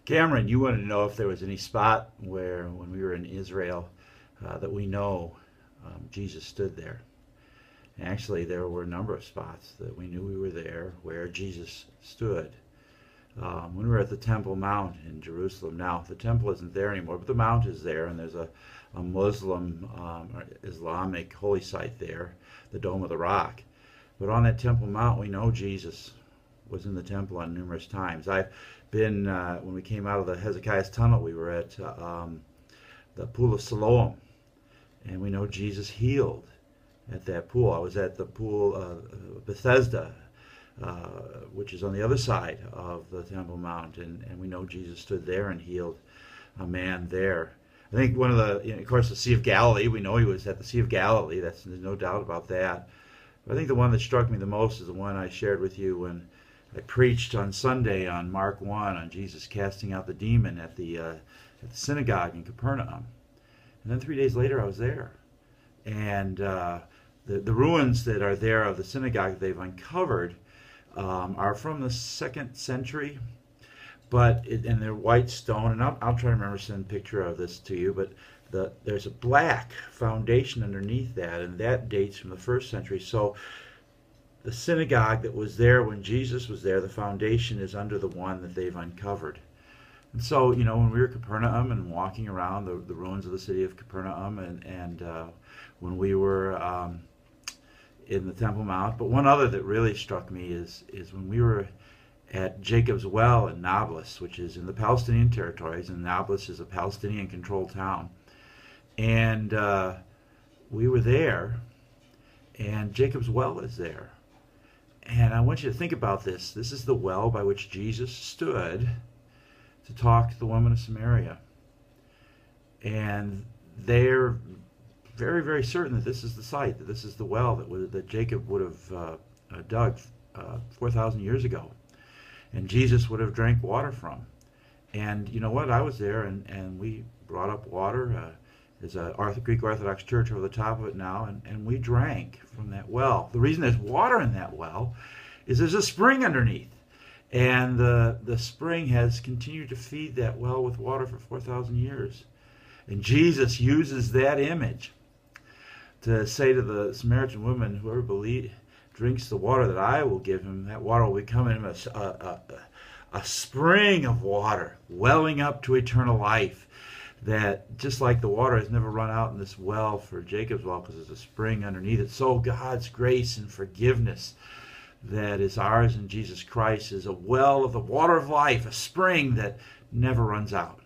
Camryn, you wanted to know if there was any spot where, when we were in Israel, that we know Jesus stood there. And actually, there were a number of spots that we knew we were there where Jesus stood. When we were at the Temple Mount in Jerusalem, now the temple isn't there anymore, but the mount is there, and there's a Muslim, Islamic holy site there, the Dome of the Rock. But on that Temple Mount, we know Jesus was in the temple on numerous times. I've been, when we came out of the Hezekiah's tunnel, we were at the Pool of Siloam, and we know Jesus healed at that pool. I was at the pool Bethesda, which is on the other side of the Temple Mount, and we know Jesus stood there and healed a man there. I think one of the, of course, the Sea of Galilee, we know he was at the Sea of Galilee, there's no doubt about that. But I think the one that struck me the most is the one I shared with you when I preached on Sunday on Mark 1 on Jesus casting out the demon at the synagogue in Capernaum. And then 3 days later I was there. And the ruins that are there of the synagogue that they've uncovered are from the 2nd century, and they're white stone. And I'll try to remember to send a picture of this to you, but there's a black foundation underneath that, and that dates from the 1st century. So the synagogue that was there when Jesus was there, the foundation is under the one that they've uncovered. And so, when we were at Capernaum and walking around the ruins of the city of Capernaum, and when we were in the Temple Mount, but one other that really struck me is when we were at Jacob's Well in Nablus, which is in the Palestinian territories, and Nablus is a Palestinian-controlled town. And we were there, and Jacob's Well is there. And I want you to think about this. This is the well by which Jesus stood to talk to the woman of Samaria. And they're very, very certain that this is the site, that this is the well that Jacob would have dug 4,000 years ago. And Jesus would have drank water from. And you know what? I was there, and we brought up water. There's a Greek Orthodox church over the top of it now, and we drank from that well. The reason there's water in that well is there's a spring underneath. And the spring has continued to feed that well with water for 4,000 years. And Jesus uses that image to say to the Samaritan woman, whoever drinks the water that I will give him, that water will become in him a spring of water, welling up to eternal life. That just like the water has never run out in this well for Jacob's well because there's a spring underneath it, so God's grace and forgiveness that is ours in Jesus Christ is a well of the water of life, a spring that never runs out.